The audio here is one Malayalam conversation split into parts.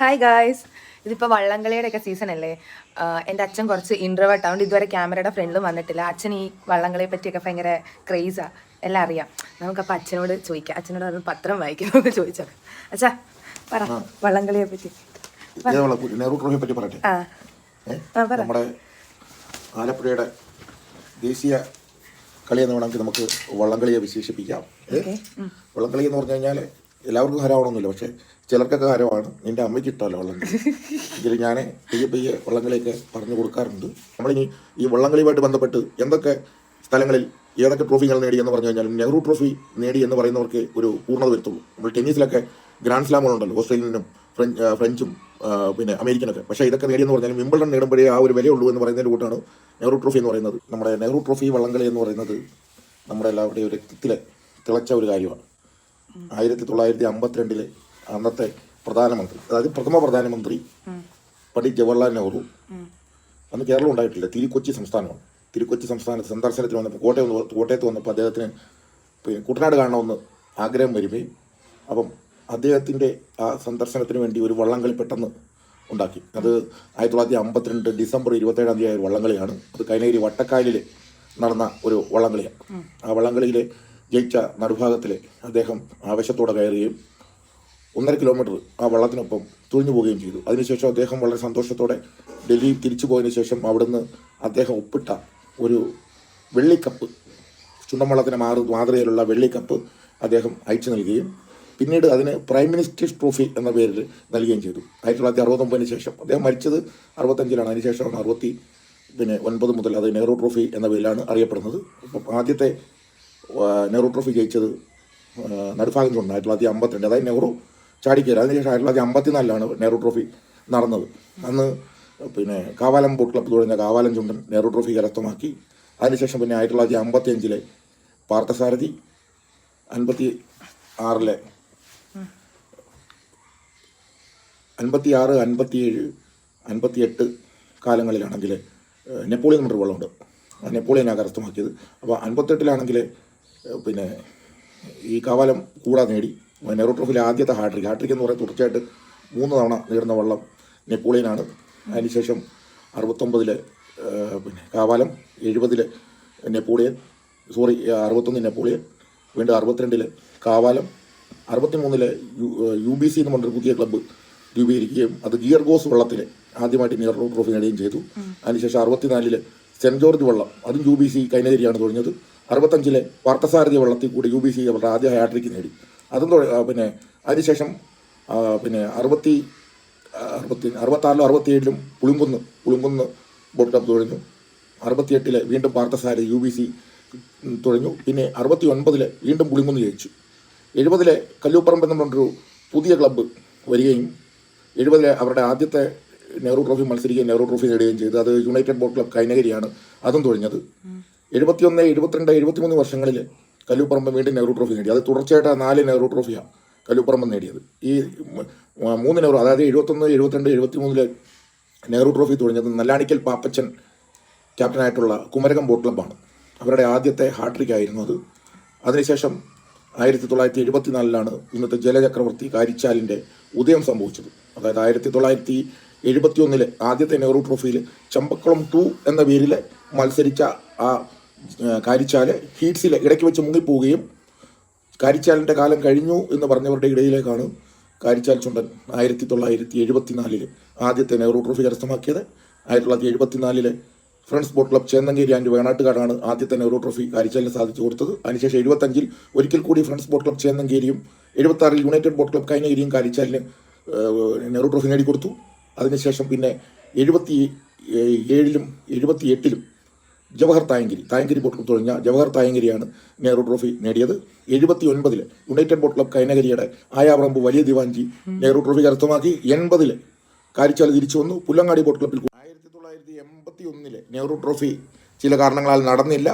ഹായ് ഗായ്സ്, ഇതിപ്പോൾ വള്ളംകളിയുടെ ഒക്കെ സീസൺ അല്ലേ. എൻ്റെ അച്ഛൻ കുറച്ച് ഇൻട്രോവേർട്ട് ആവുകൊണ്ട് ഇതുവരെ ക്യാമറയുടെ ഫ്രണ്ടിലും വന്നിട്ടില്ല. അച്ഛൻ ഈ വള്ളംകളിയെ പറ്റിയൊക്കെ ഭയങ്കര ക്രേസാണ്, എല്ലാം അറിയാം. നമുക്കപ്പോൾ അച്ഛനോട് ചോദിക്കാം. അച്ഛനോട് അത് പത്രം വായിക്കണമെന്ന് ചോദിച്ചോ. അച്ഛാ പറ വള്ളംകളിയെ പറ്റി. നമ്മുടെ ആലപ്പുഴയുടെ ദേശീയ കളി എന്ന് വേണമെങ്കിൽ നമുക്ക് വള്ളംകളിയെ വിശേഷിപ്പിക്കാം. വള്ളംകളി എന്ന് പറഞ്ഞു കഴിഞ്ഞാൽ എല്ലാവർക്കും ഹരമാവണമെന്നില്ല, പക്ഷേ ചിലർക്കൊക്കെ ഹരമാണ്. എൻ്റെ അമ്മയ്ക്ക് ഇഷ്ടമല്ല വള്ളംകളി. എങ്കിലും ഞാൻ പയ്യെ വള്ളംകളിയൊക്കെ പറഞ്ഞു കൊടുക്കാറുണ്ട്. നമ്മളിനി ഈ വള്ളംകളിയുമായിട്ട് ബന്ധപ്പെട്ട് എന്തൊക്കെ സ്ഥലങ്ങളിൽ ഏതൊക്കെ ട്രോഫികൾ നേടിയെന്ന് പറഞ്ഞു കഴിഞ്ഞാൽ നെഹ്റു ട്രോഫി നേടി എന്ന് പറയുന്നവർക്ക് ഒരു പൂർണ്ണത വരുത്തുള്ളൂ. നമ്മൾ ടെന്നീസിലൊക്കെ ഗ്രാൻഡ് സ്ലാമുകളുണ്ടല്ലോ, ഓസ്ട്രേലിയനും ഫ്രഞ്ചും പിന്നെ അമേരിക്കനൊക്കെ. പക്ഷേ ഇതൊക്കെ നേടിയെന്ന് പറഞ്ഞാൽ വിംബിൾഡൺ നേടുമ്പോഴേ ആ ഒരു വിലയുള്ളൂ എന്ന് പറയുന്നതിൻ്റെ കൂട്ടാണ് നെഹ്റു ട്രോഫി എന്ന് പറയുന്നത്. നമ്മുടെ നെഹ്റു ട്രോഫി വള്ളംകളി എന്ന് പറയുന്നത് നമ്മുടെ എല്ലാവരുടെയും ഒരു രക്തത്തിൽ തിളച്ച ഒരു കാര്യമാണ്. 1952 അന്നത്തെ പ്രധാനമന്ത്രി, അതായത് പ്രഥമ പ്രധാനമന്ത്രി പണ്ഡിറ്റ് ജവഹർലാൽ നെഹ്റു അന്ന് കേരളം ഉണ്ടായിട്ടില്ല, തിരുക്കൊച്ചി സംസ്ഥാനമാണ്. തിരുക്കൊച്ചി സംസ്ഥാനത്ത് സന്ദർശനത്തിന് വന്നപ്പോൾ കോട്ടയത്ത് വന്നപ്പോൾ അദ്ദേഹത്തിന് കുട്ടനാട് കാണണമെന്ന് ആഗ്രഹം വരികയും അപ്പം അദ്ദേഹത്തിൻ്റെ ആ സന്ദർശനത്തിന് വേണ്ടി ഒരു വള്ളംകളി പെട്ടെന്ന് ഉണ്ടാക്കി. അത് 1952 ഡിസംബർ 27 ഒരു വള്ളംകളിയാണ്. അത് കൈനഗിരി വട്ടക്കായലിൽ നടന്ന ഒരു വള്ളംകളിയാണ്. ആ വള്ളംകളിയിൽ ജയിച്ച നടുഭാഗത്തിൽ അദ്ദേഹം ആവേശത്തോടെ കയറുകയും 1.5 കിലോമീറ്റർ ആ വള്ളത്തിനൊപ്പം തുഴഞ്ഞു പോവുകയും ചെയ്തു. അതിനുശേഷം അദ്ദേഹം വളരെ സന്തോഷത്തോടെ ഡൽഹി തിരിച്ചു പോയതിനു ശേഷം അവിടുന്ന് അദ്ദേഹം ഒപ്പിട്ട ഒരു വെള്ളിക്കപ്പ്, ചുണ്ടൻവള്ളത്തിന് മാതൃകയിലുള്ള വെള്ളിക്കപ്പ് അദ്ദേഹം അയച്ചു നൽകുകയും പിന്നീട് അതിന് പ്രൈം മിനിസ്റ്റേഴ്സ് ട്രോഫി എന്ന പേരിൽ നൽകുകയും ചെയ്തു. 1969 ശേഷം അദ്ദേഹം മരിച്ചത് 65-ലാണ്. അതിനുശേഷമാണ് 69 മുതൽ അത് നെഹ്റു ട്രോഫി എന്ന പേരിലാണ് അറിയപ്പെടുന്നത്. അപ്പം ആദ്യത്തെ നെഹ്റു ട്രോഫി ജയിച്ചത് നടുഭാഗം ചുണ്ടൻ 1952, അതായത് നെഹ്റു ചാടിക്കയറി. അതിനുശേഷം 1954-ലാണ് നെഹ്റു ട്രോഫി നടന്നത്. അന്ന് പിന്നെ കാവാലം ബോട്ട് ക്ലബ്ബ് തുടങ്ങിയ കാവാലം ചുണ്ടൻ നെഹ്റു ട്രോഫി കരസ്ഥമാക്കി. അതിനുശേഷം പിന്നെ 1955 പാർത്ഥസാരഥി, 56 57 58 കാലങ്ങളിലാണെങ്കിൽ നെപ്പോളിയൻ എന്നൊരു വള്ളമുണ്ട്, നെപ്പോളിയനാണ് കരസ്ഥമാക്കിയത്. അപ്പോൾ 58-ലാണെങ്കിൽ പിന്നെ ഈ കാവാലം കൂടാതെ നേടി നെഹ്റു ട്രോഫിയിലെ ആദ്യത്തെ ഹാട്രിക് എന്ന് പറയുന്നത് തുടർച്ചയായിട്ട് 3 തവണ നേടുന്ന വള്ളം നെപ്പോളിയനാണ്. അതിനുശേഷം 69 പിന്നെ കാവാലം, 70 നെപ്പോളിയൻ, 61 നെപ്പോളിയൻ, വീണ്ടും 62 കാവാലം, 63 UBC എന്ന് പറഞ്ഞൊരു പുതിയ ക്ലബ്ബ് രൂപീകരിക്കുകയും അത് ഗിയർഗോസ് വള്ളത്തിൽ ആദ്യമായിട്ട് നെഹ്റു ട്രോഫി നേടുകയും ചെയ്തു. അതിനുശേഷം 64 സെൻറ്റ് ജോർജ് വള്ളം, അതും UBC കൈനഗിരിയാണ് തുടങ്ങിയത്. 65 പാർത്ഥസാരഥി വള്ളത്തിൽ കൂടി UBC അവരുടെ ആദ്യ ഹാട്രിക്ക് നേടി. അതും പിന്നെ അതിനുശേഷം പിന്നെ 66-ലും 67-ലും പുളിങ്കുന്ന് ബോട്ട് ക്ലബ്ബ് തുടങ്ങി. 68 വീണ്ടും പാർത്ഥസാരഥി UBC തുടങ്ങി. പിന്നെ 69 വീണ്ടും പുളിങ്കുന്ന് ജയിച്ചു. 70 കല്ലൂപ്പറമ്പ് എന്ന് പറഞ്ഞൊരു പുതിയ ക്ലബ്ബ് വരികയും 70 അവരുടെ ആദ്യത്തെ നെഹ്റു ട്രോഫി മത്സരിക്കുകയും നെഹ്റു ട്രോഫി നേടുകയും ചെയ്തു. അത് യുണൈറ്റഡ് ബോട്ട് ക്ലബ്ബ് കൈനഗിരിയാണ് അതും തുടങ്ങിയത്. 71, 72, 73 വർഷങ്ങളിൽ കല്ലൂപ്പറമ്പ് വീണ്ടും നെഹ്റു ട്രോഫി നേടി. അത് തുടർച്ചയായിട്ട് 4 നെഹ്റു ട്രോഫിയാണ് കല്ലൂപ്പറമ്പ് നേടിയത്. ഈ 3 നെഹ്റു, അതായത് 71, 72, 73 നെഹ്റു ട്രോഫി തുടങ്ങിയത് നല്ലാണിക്കൽ പാപ്പച്ചൻ ക്യാപ്റ്റനായിട്ടുള്ള കുമരകം ബോട്ട് ക്ലബ്ബാണ്. അവരുടെ ആദ്യത്തെ ഹാട്രിക് ആയിരുന്നു അത്. അതിനുശേഷം 1974-ലാണ് ഇന്നത്തെ ജലചക്രവർത്തി കാരിച്ചാലിൻ്റെ ഉദയം സംഭവിച്ചത്. അതായത് 1971 ആദ്യത്തെ നെഹ്റു ട്രോഫിയിൽ ചമ്പക്കുളം 2 എന്ന പേരിൽ മത്സരിച്ച ആ കാരിച്ചാല് ഹീറ്റ്സിൽ ഇടയ്ക്ക് വെച്ച് മുങ്ങിപ്പോവുകയും കാരിച്ചാലിൻ്റെ കാലം കഴിഞ്ഞു എന്ന് പറഞ്ഞവരുടെ ഇടയിലേക്കാണ് കാരിച്ചാൽ ചുണ്ടൻ 1974 ആദ്യത്തെ നെഹ്റു ട്രോഫി കരസ്ഥമാക്കിയത്. 1974 friends boat club Chennankery and വേണാട്ടുകാടാണ് ആദ്യത്തെ നെഹ്റു ട്രോഫി കാരിച്ചാലിന് സാധിച്ചു കൊടുത്തത്. അതിനുശേഷം 75 ഒരിക്കൽ കൂടി ഫ്രണ്ട്സ് ബോട്ട് ക്ലബ്ബ് ചേന്നങ്കേരിയും 76 യുണൈറ്റഡ് ബോട്ട് ക്ലബ്ബ് കൈനഗിരിയും കാരിച്ചാലിന് നെഹ്റു ട്രോഫി നേടിക്കൊടുത്തു. അതിനുശേഷം പിന്നെ 77-ലും 78-ലും ജവഹർ തായങ്കരി ബോട്ട് ക്ലബ്ബ് തുടങ്ങിയ ജവഹർ തായങ്കരിയാണ് നെഹ്റു ട്രോഫി നേടിയത്. 79 യുണൈറ്റഡ് ബോട്ട് ക്ലബ്ബ് കൈനഗരിയുടെ ആയാവറമ്പ് വലിയ ദിവാൻജി നെഹ്റു ട്രോഫി കരസ്ഥമാക്കി. 80 കാരിച്ചാൽ തിരിച്ചു വന്നു. പുല്ലങ്ങാടി ബോട്ട് ക്ലബ്ബിൽ 1981 നെഹ്റു ട്രോഫി ചില കാരണങ്ങളാൽ നടന്നില്ല.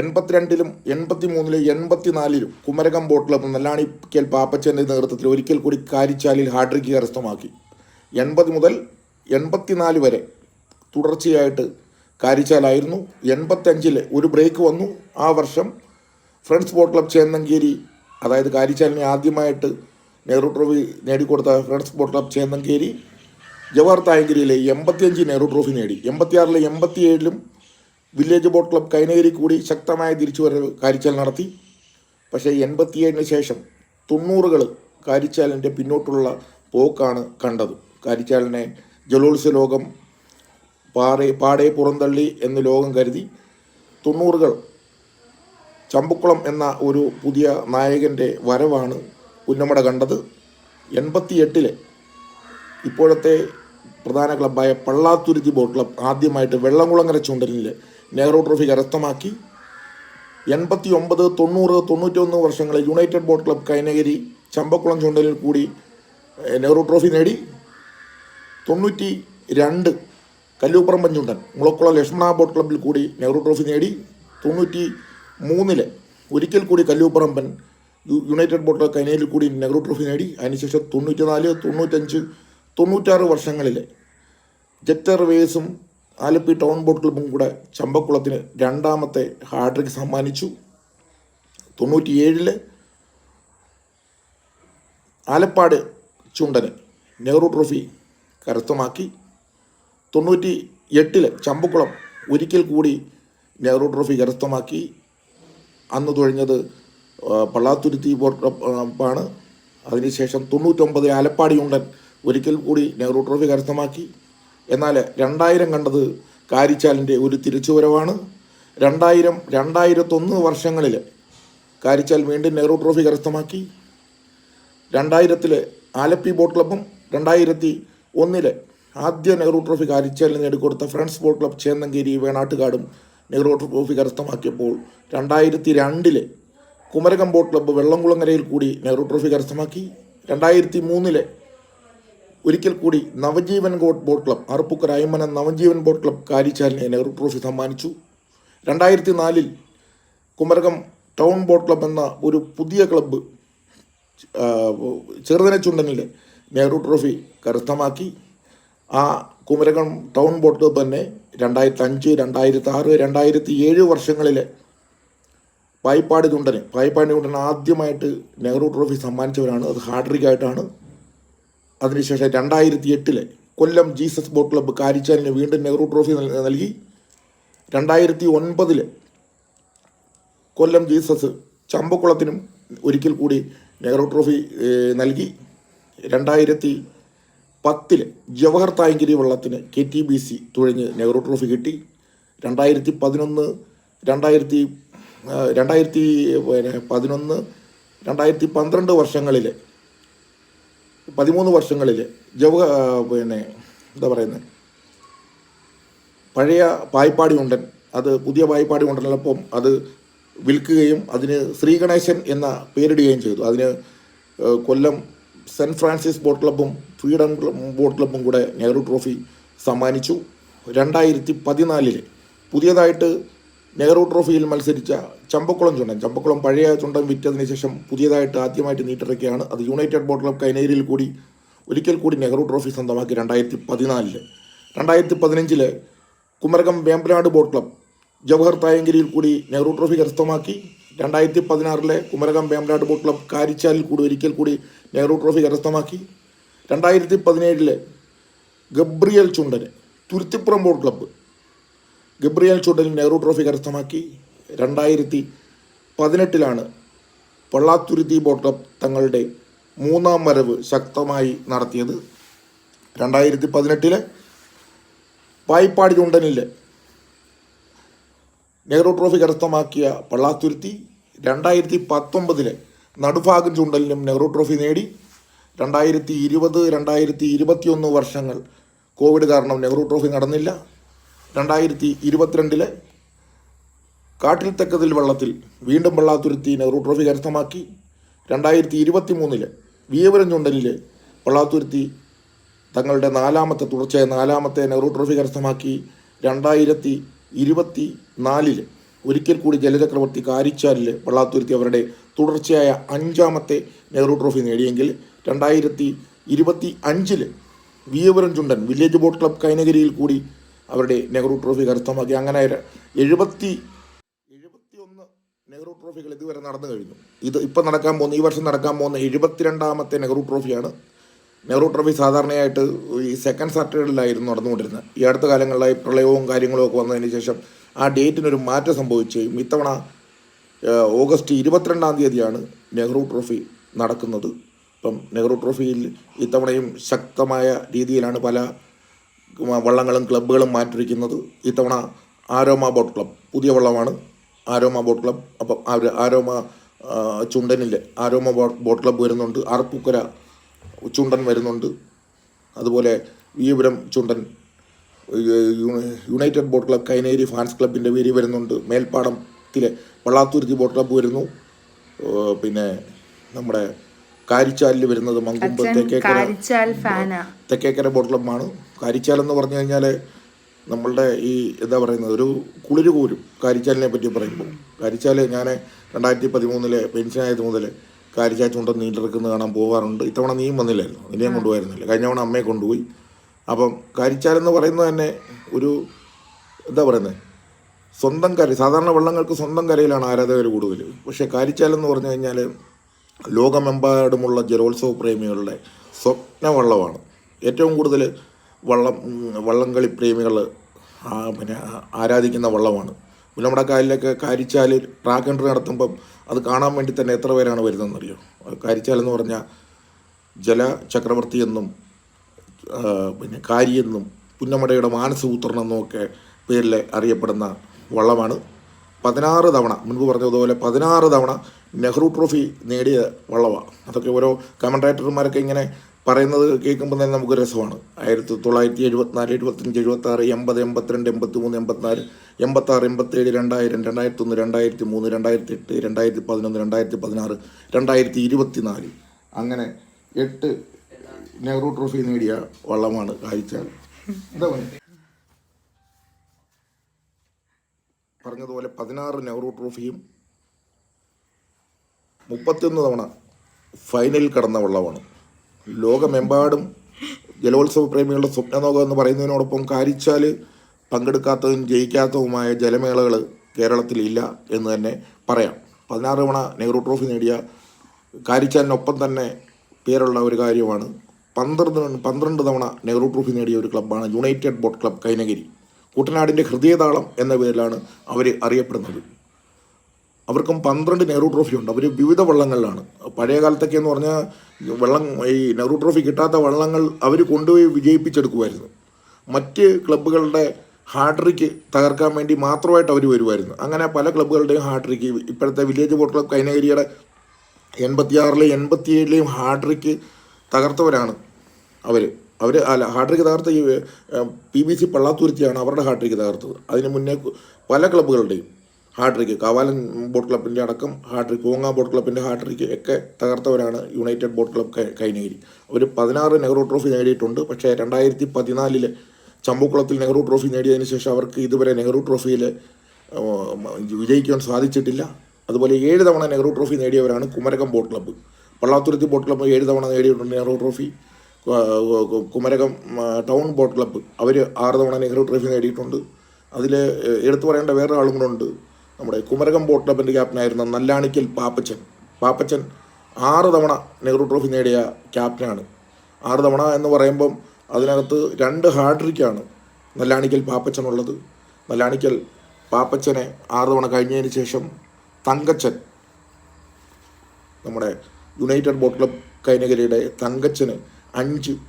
82-ലും 83-ലും 84-ലും കുമരകം ബോട്ട് ക്ലബ്ബ് നല്ലാണിക്കൽ പാപ്പച്ചൻ്റെ നേതൃത്വത്തിൽ ഒരിക്കൽ കൂടി കാരിച്ചാലിൽ ഹാട്രിക്ക് കരസ്ഥമാക്കി. 80 മുതൽ 84 വരെ തുടർച്ചയായിട്ട് കാരിച്ചാലായിരുന്നു. 85 ഒരു ബ്രേക്ക് വന്നു. ആ വർഷം ഫ്രണ്ട്സ് ബോട്ട് ക്ലബ്ബ് ചേന്നങ്കേരി, അതായത് കാരിച്ചാലിനെ ആദ്യമായിട്ട് നെഹ്റു ട്രോഫി നേടിക്കൊടുത്ത friends boat club Chennankary Jawahar തായങ്കരിയിലെ 85 നെഹ്റു ട്രോഫി നേടി. 86-ലെ 87-ലും വില്ലേജ് ബോട്ട് ക്ലബ് കൈനഗിരി കൂടി ശക്തമായ തിരിച്ചുവരവ് കാരിച്ചാൽ നടത്തി. പക്ഷേ 87-ന് ശേഷം 90-കൾ കാരിച്ചാലിൻ്റെ പിന്നോട്ടുള്ള പോക്കാണ് കണ്ടത്. കാരിച്ചാലിനെ ജലോത്സവ ലോകം പാടെ പുറന്തള്ളി എന്ന് ലോകം കരുതി. 90-കൾ ചമ്പക്കുളം എന്ന ഒരു പുതിയ നായകൻ്റെ വരവാണ് പുന്നമട കണ്ടത്. 88-ലെ ഇപ്പോഴത്തെ പ്രധാന ക്ലബ്ബായ പള്ളാത്തുരുത്തി ബോട്ട് ക്ലബ് ആദ്യമായിട്ട് വെള്ളംകുളങ്ങര ചുണ്ടലിൽ നെഹ്റു ട്രോഫി കരസ്ഥമാക്കി. 89, 90, 91 വർഷങ്ങളിൽ united boat club Kainakary Champakulam ചുണ്ടലിൽ കൂടി നെഹ്റു ട്രോഫി നേടി. 92 കല്ലൂപ്പറമ്പൻ ചുണ്ടൻ മുളക്കുളം ലക്ഷ്മണ ബോട്ട് ക്ലബ്ബിൽ കൂടി നെഹ്റു ട്രോഫി നേടി. 93-ലെ ഒരിക്കൽ കൂടി കല്ലൂപ്പറമ്പൻ യുണൈറ്റഡ് ബോട്ട് ക്ലബ് കൈനഗിരിയിൽ കൂടി നെഹ്റു ട്രോഫി നേടി. അതിനുശേഷം 94, 95, 96 വർഷങ്ങളിലെ ജെറ്റ് എയർവേസും ആലപ്പി ടൗൺ ബോട്ട് ക്ലബ്ബും കൂടെ ചമ്പക്കുളത്തിന് രണ്ടാമത്തെ ഹാട്രിക് സമ്മാനിച്ചു. 97-ലെ ആലപ്പാട് ചുണ്ടന് നെഹ്റു ട്രോഫി കരസ്ഥമാക്കി. 98-ലെ ചമ്പക്കുളം ഒരിക്കൽ കൂടി നെഹ്റു ട്രോഫി കരസ്ഥമാക്കി. അന്ന് തുഴഞ്ഞത് പള്ളാത്തുരുത്തി ബോട്ട് ക്ലബ്ബാണ്. അതിനുശേഷം 99-ലെ ആലപ്പാട് ചുണ്ടൻ ഒരിക്കൽ കൂടി നെഹ്റു ട്രോഫി കരസ്ഥമാക്കി. എന്നാൽ 2000 കണ്ടത് കാരിച്ചാലിൻ്റെ ഒരു തിരിച്ചുവരവാണ്. 2000, 2001 വർഷങ്ങളിൽ കാരിച്ചാൽ വീണ്ടും നെഹ്റു ട്രോഫി കരസ്ഥമാക്കി. 2000-ലെ ആലപ്പി ബോട്ട് ക്ലബ്ബും 2001-ലെ ആദ്യ നെഹ്റു ട്രോഫി കാരിച്ചാലിന് നേടിക്കൊടുത്ത ഫ്രണ്ട്സ് ബോട്ട് ക്ലബ് ചേന്നങ്കേരി വേണാട്ടുകാടും നെഹ്റു ട്രോഫി കരസ്ഥമാക്കിയപ്പോൾ 2002-ലെ കുമരകം ബോട്ട് ക്ലബ്ബ് വെള്ളംകുളങ്ങരയിൽ കൂടി നെഹ്റു ട്രോഫി കരസ്ഥമാക്കി. 2003-ലെ ഒരിക്കൽ കൂടി Navajeevan boat club Arpookara Aymanam Navajeevan boat club കാരിച്ചാലിനെ നെഹ്റു ട്രോഫി സമ്മാനിച്ചു. 2004-ൽ കുമരകം ടൗൺ ബോട്ട് ക്ലബ് എന്ന ഒരു പുതിയ ക്ലബ്ബ് ചെറുതന ചുണ്ടനിൽ നെഹ്റു ട്രോഫി കരസ്ഥമാക്കി. ആ കുമരകം ടൗൺ ബോട്ട് ക്ലബ് തന്നെ 2005, 2006, 2007 വർഷങ്ങളിലെ പായിപ്പാട് ചുണ്ടന് ആദ്യമായിട്ട് നെഹ്റു ട്രോഫി സമ്മാനിച്ചവരാണ്. അത് ഹാട്രിക്കായിട്ടാണ്. അതിനുശേഷം 2008-ലെ കൊല്ലം ജീസസ് ബോട്ട് ക്ലബ്ബ് കാരിച്ചാലിന് വീണ്ടും നെഹ്റു ട്രോഫി നൽകി. 2009-ലെ കൊല്ലം ജീസസ് ചമ്പക്കുളത്തിനും ഒരിക്കൽ കൂടി നെഹ്റു ട്രോഫി നൽകി. 2010-ലെ ജവഹർ തായങ്കരി വള്ളത്തിന് KTBC തുഴഞ്ഞ് നെഹ്റു ട്രോഫി കിട്ടി. 2011, 2012 വർഷങ്ങളിലെ 13 വർഷങ്ങളിലെ പഴയ പായിപ്പാടി ഉണ്ടൻ അത് പുതിയ പായിപ്പാടി ഉണ്ടനൊപ്പം അത് വിൽക്കുകയും അതിന് ശ്രീഗണേശൻ എന്ന പേരിടുകയും ചെയ്തു. അതിന് കൊല്ലം സെൻറ്റ് ഫ്രാൻസിസ് ബോട്ട് ക്ലബ്ബും ഫ്രീഡം ബോട്ട് ക്ലബ്ബും കൂടെ നെഹ്റു ട്രോഫി സമ്മാനിച്ചു. 2014-ലെ പുതിയതായിട്ട് നെഹ്റു ട്രോഫിയിൽ മത്സരിച്ച ചമ്പക്കുളം പഴയ ചുണ്ടൻ വിറ്റതിന് ശേഷം പുതിയതായിട്ട് ആദ്യമായിട്ട് നീട്ടിറക്കിയാണ്. അത് യുണൈറ്റഡ് ബോട്ട് ക്ലബ് കൈനഗിരിയിൽ കൂടി ഒരിക്കൽ കൂടി നെഹ്റു ട്രോഫി സ്വന്തമാക്കി 2014. 2015-ലെ കുമരകം വേമ്പനാട് ബോട്ട് ക്ലബ് ജവഹർ തായങ്കരിയിൽ കൂടി നെഹ്റു ട്രോഫി കരസ്ഥമാക്കി. 2016-ലെ കുമരകം വേമ്പനാട് ബോട്ട് ക്ലബ് കാരിച്ചാലിൽ കൂടി ഒരിക്കൽ കൂടി നെഹ്റു ട്രോഫി കരസ്ഥമാക്കി. 2017-ലെ ഗബ്രിയൽ ചുണ്ടന് തുരുത്തിപ്പുറം ബോട്ട് ക്ലബ്ബ് ഗബ്രിയൽ ചുണ്ടനിൽ നെഹ്റു ട്രോഫി കരസ്ഥമാക്കി. 2018-ലാണ് പള്ളാത്തുരുത്തി ബോട്ട് ക്ലബ് തങ്ങളുടെ 3ാം വരവ് ശക്തമായി നടത്തിയത്. 2018-ലെ പായിപ്പാടി ചുണ്ടനിൽ നെഹ്റു ട്രോഫി കരസ്ഥമാക്കിയ പള്ളാത്തുരുത്തി 2019-ലെ നടുഭാഗം ചുണ്ടലിനും നെഹ്റു ട്രോഫി നേടി. 2020, 2021 വർഷങ്ങൾ കോവിഡ് കാരണം നെഹ്റു ട്രോഫി നടന്നില്ല. 2022-ലെ കാട്ടിൽ തെക്കതിൽ വള്ളത്തിൽ വീണ്ടും പള്ളാത്തുരുത്തി നെഹ്റു ട്രോഫി കരസ്ഥമാക്കി. 2023-ലെ വിയപുരം ചുണ്ടലിൽ പള്ളാത്തുരുത്തി തങ്ങളുടെ തുടർച്ചയായ നാലാമത്തെ നെഹ്റു ട്രോഫി കരസ്ഥമാക്കി. 2024-ൽ ഒരിക്കൽ കൂടി ജലചക്രവർത്തി കാരിച്ചാലിൽ പള്ളാത്തുരുത്തി അവരുടെ തുടർച്ചയായ 5ാമത്തെ നെഹ്റു ട്രോഫി നേടിയെങ്കിൽ 2025-ൽ വിയപുരം ചുണ്ടൻ വില്ലേജ് ബോട്ട് ക്ലബ് കൈനഗിരിയിൽ കൂടി അവരുടെ നെഹ്റു ട്രോഫി കരസ്ഥമാക്കി. അങ്ങനെ 71 നെഹ്റു ട്രോഫികൾ ഇതുവരെ നടന്നു കഴിഞ്ഞു. ഇപ്പം നടക്കാൻ പോകുന്ന, ഈ വർഷം നടക്കാൻ പോകുന്ന 72ാമത്തെ നെഹ്റു ട്രോഫിയാണ്. നെഹ്റു ട്രോഫി സാധാരണയായിട്ട് ഈ സെക്കൻഡ് സാറ്റർഡേയിലായിരുന്നു നടന്നുകൊണ്ടിരുന്നത്. ഈ അടുത്ത കാലങ്ങളിലായി പ്രളയവും കാര്യങ്ങളും ഒക്കെ വന്നതിന് ശേഷം ആ ഡേറ്റിനൊരു മാറ്റം സംഭവിക്കുകയും ഇത്തവണ ഓഗസ്റ്റ് 22-ാം തീയതിയാണ് നെഹ്റു ട്രോഫി നടക്കുന്നത്. ഇപ്പം നെഹ്റു ട്രോഫിയിൽ ഇത്തവണയും ശക്തമായ രീതിയിലാണ് പല വള്ളങ്ങളും ക്ലബ്ബുകളും മാറ്റിരിക്കുന്നത്. ഇത്തവണ ആരോമ ബോട്ട് ക്ലബ്, പുതിയ വള്ളമാണ് ആരോമ ബോട്ട് ക്ലബ്. അപ്പം ആരോമ ചുണ്ടനിൽ ആരോമ ബോട്ട് ക്ലബ്ബ് വരുന്നുണ്ട്. ആർപ്പൂക്കര ചുണ്ടൻ വരുന്നുണ്ട്. അതുപോലെ Veeyapuram Chundan united boat club Kainakary fans ക്ലബിൻ്റെ പേര് വരുന്നുണ്ട്. മേൽപ്പാടത്തിലെ വള്ളാത്തുരുത്തി ബോട്ട് ക്ലബ്ബ് വരുന്നു. പിന്നെ നമ്മുടെ കാരിച്ചാലിൽ വരുന്നത് മങ്കുമ്പ് തെക്കേക്കര ബോട്ട് ക്ലബ്ബാണ്. കാരിച്ചാൽ എന്ന് പറഞ്ഞു കഴിഞ്ഞാൽ നമ്മളുടെ ഈ എന്താ പറയുന്നത്, ഒരു കുളിര് കൂരും കാരിച്ചാലിനെ പറ്റി പറയുമ്പോൾ. കാരിച്ചാൽ ഞാൻ 2013 പെൻഷനായത് മുതൽ കാരിച്ചാൽ ചുണ്ടൻ നീണ്ടിറക്കുന്നത് കാണാൻ പോകാറുണ്ട്. ഇത്തവണ നീയും വന്നില്ലായിരുന്നു, നിന്നെയും കൊണ്ടുപോയിരുന്നില്ല. കഴിഞ്ഞ തവണ അമ്മയെ കൊണ്ടുപോയി. അപ്പം കാരിച്ചാലെന്ന് പറയുന്നത് തന്നെ ഒരു എന്താ പറയുന്നത്, സ്വന്തം കര. സാധാരണ വള്ളങ്ങൾക്ക് സ്വന്തം കരയിലാണ് ആരാധകർ കൂടുതൽ. പക്ഷേ കാരിച്ചാലെന്ന് പറഞ്ഞു കഴിഞ്ഞാൽ ലോകമെമ്പാടുമുള്ള ജലോത്സവ പ്രേമികളുടെ സ്വപ്ന വള്ളമാണ്. ഏറ്റവും കൂടുതൽ വള്ളംകളി പ്രേമികൾ പിന്നെ ആരാധിക്കുന്ന വള്ളമാണ്. നമ്മുടെ കായലിലൊക്കെ കാരിച്ചാൽ ട്രാക്ക് എൻട്രി നടത്തുമ്പം അത് കാണാൻ വേണ്ടി തന്നെ എത്ര പേരാണ് വരുന്നതെന്നറിയോ? കാരിച്ചാലെന്ന് പറഞ്ഞാൽ ജല ചക്രവർത്തി എന്നും പിന്നെ കാരിയെന്നും പുന്നമടയുടെ മാനസപുത്രൻ എന്നും ഒക്കെ പേരിൽ അറിയപ്പെടുന്ന വള്ളമാണ്. 16 തവണ, മുൻപ് പറഞ്ഞതുപോലെ 16 തവണ നെഹ്റു ട്രോഫി നേടിയ വള്ളമാണ്. അതൊക്കെ ഓരോ കമൻറ്റേറ്റർമാരൊക്കെ ഇങ്ങനെ പറയുന്നത് കേൾക്കുമ്പോൾ തന്നെ നമുക്ക് രസമാണ്. 1974, 75, 76, 80, 82, 83, 84, 86, 87, 2000, 2001, 2003, 2008, 2011, 2016, 2024 അങ്ങനെ 8 നെഹ്റു ട്രോഫി നേടിയ വള്ളമാണ് കാരിച്ചാൽ. എന്താ പറഞ്ഞതുപോലെ 16 നെഹ്റു ട്രോഫിയും 31 തവണ ഫൈനലിൽ കടന്ന വള്ളമാണ്. ലോകമെമ്പാടും ജലോത്സവ പ്രേമികളുടെ സ്വപ്നലോകം എന്ന് പറയുന്നതിനോടൊപ്പം കാരിച്ചാൽ പങ്കെടുക്കാത്തതും ജയിക്കാത്തതുമായ ജലമേളകൾ കേരളത്തിലില്ല എന്ന് തന്നെ പറയാം. 16 തവണ നെഹ്റു ട്രോഫി നേടിയ കാരിച്ചാലിനൊപ്പം തന്നെ പേരുള്ള ഒരു കാര്യമാണ് 12 തവണ നെഹ്റു ട്രോഫി നേടിയ ഒരു ക്ലബ്ബാണ് യുണൈറ്റഡ് ബോട്ട് ക്ലബ് കൈനഗിരി. കുട്ടനാടിൻ്റെ ഹൃദയതാളം എന്ന പേരിലാണ് അവർ അറിയപ്പെടുന്നത്. അവർക്കും 12 നെഹ്റു ട്രോഫി ഉണ്ട്. അവർ വിവിധ വള്ളങ്ങളിലാണ്. പഴയ കാലത്തൊക്കെ എന്ന് പറഞ്ഞാൽ ഈ നെഹ്റു ട്രോഫി കിട്ടാത്ത വള്ളങ്ങൾ അവർ കൊണ്ടുപോയി വിജയിപ്പിച്ചെടുക്കുമായിരുന്നു. മറ്റ് ക്ലബ്ബുകളുടെ ഹാട്രിക്ക് തകർക്കാൻ വേണ്ടി മാത്രമായിട്ട് അവർ വരുമായിരുന്നു. അങ്ങനെ പല ക്ലബ്ബുകളുടെയും ഹാട്രിക്ക്, ഇപ്പോഴത്തെ വില്ലേജ് ബോട്ട് ക്ലബ് കൈനഗിരിയുടെ 86-ലെയും 87-ലെയും ഹാട്രിക്ക് തകർത്തവരാണ് അവർ. ഹാട്രിക്ക് തകർത്ത ഈ PBC പള്ളാത്തുരുത്തിയാണ് അവരുടെ ഹാട്രിക്ക് തകർത്തത്. അതിന് മുന്നേ പല ക്ലബ്ബുകളുടെയും ഹാട്രിക്ക്, കാവാലൻ ബോട്ട് ക്ലബിൻ്റെ അടക്കം ഹാട്രിക്ക്, പൂങ്ങ ബോട്ട് ക്ലബിൻ്റെ ഹാട്രിക്ക് ഒക്കെ തകർത്തവരാണ് യുണൈറ്റഡ് ബോട്ട് ക്ലബ് കൈനഗിരി. അവർ 16 നെഹ്റു ട്രോഫി നേടിയിട്ടുണ്ട്. പക്ഷേ 2014 ചമ്പക്കുളത്തിൽ നെഹ്റു ട്രോഫി നേടിയതിന് ശേഷം അവർക്ക് ഇതുവരെ നെഹ്റു ട്രോഫിയിൽ വിജയിക്കാൻ സാധിച്ചിട്ടില്ല. അതുപോലെ 7 തവണ നെഹ്റു ട്രോഫി നേടിയവരാണ് Kumarakom boat club. Pallathuruthy boat club 7 തവണ നേടിയിട്ടുണ്ട് Nehru trophy. Kumarakom town boat club അവർ 6 തവണ നെഹ്റു ട്രോഫി നേടിയിട്ടുണ്ട്. അതിൽ എടുത്തു പറയേണ്ട വേറെ ആളും കൂടെ ഉണ്ട്. നമ്മുടെ കുമരകം ബോട്ട് ക്ലബിൻ്റെ ക്യാപ്റ്റനായിരുന്ന നല്ലാണിക്കൽ പാപ്പച്ചൻ 6 തവണ നെഹ്റു ട്രോഫി നേടിയ ക്യാപ്റ്റനാണ്. 6 തവണ എന്ന് പറയുമ്പം അതിനകത്ത് 2 ഹാട്രിക്കാണ് നല്ലാണിക്കൽ പാപ്പച്ചനുള്ളത്. നല്ലാണിക്കൽ പാപ്പച്ചനെ 6 തവണ കഴിഞ്ഞതിന് ശേഷം തങ്കച്ചൻ, നമ്മുടെ യുണൈറ്റഡ് ബോട്ട് ക്ലബ് കൈനഗിരിയുടെ തങ്കച്ചന് 5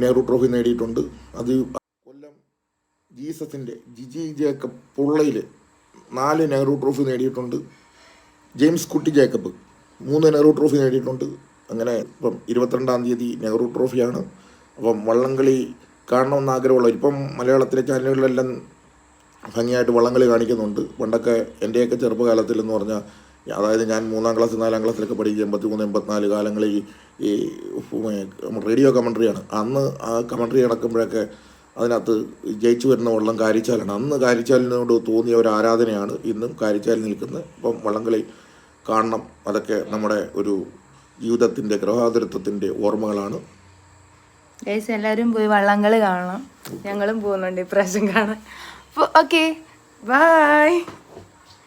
നെഹ്റു ട്രോഫി നേടിയിട്ടുണ്ട്. അത് കൊല്ലം ജീസസിൻ്റെ ജിജി ജേക്കബ് പുള്ളയിൽ 4 നെഹ്റു ട്രോഫി നേടിയിട്ടുണ്ട്. James Kutty Jacob 3 Nehru trophy നേടിയിട്ടുണ്ട്. അങ്ങനെ ഇപ്പം 22-ാം തീയതി നെഹ്റു ട്രോഫിയാണ്. അപ്പം വള്ളംകളി കാണണമെന്ന് ആഗ്രഹമുള്ളവർ ഇപ്പം മലയാളത്തിലെ ചാനലുകളിലെല്ലാം ഭംഗിയായിട്ട് വള്ളംകളി കാണിക്കുന്നുണ്ട്. പണ്ടൊക്കെ എൻ്റെയൊക്കെ ചെറുപ്പകാലത്തിലെന്ന് പറഞ്ഞാൽ, അതായത് ഞാൻ 3-ാം ക്ലാസ് 4-ാം ക്ലാസ്സിലൊക്കെ പഠിക്കുക 83, 84 കാലങ്ങളിൽ ഈ റേഡിയോ കമൻട്രിയാണ്. അന്ന് ആ കമൻട്രി നടക്കുമ്പോഴൊക്കെ അതിനകത്ത് ജയിച്ചു വരുന്ന വള്ളം കാരിച്ചാലാണ്. അന്ന് കാരിച്ചാലിനോട് തോന്നിയ ഒരു ആരാധനയാണ് ഇന്നും കാരിച്ചാലിൽ നിൽക്കുന്നത്. അപ്പം വള്ളംകളി കാണണം. അതൊക്കെ നമ്മുടെ ഒരു ജീവിതത്തിൻ്റെ ഗൃഹാതുരത്വത്തിൻ്റെ ഓർമ്മകളാണ്. എല്ലാവരും പോയി വള്ളംകളി കാണണം. ഞങ്ങളും പോകുന്നുണ്ട് ഇപ്രാവശ്യം കാണാൻ. Okay, by.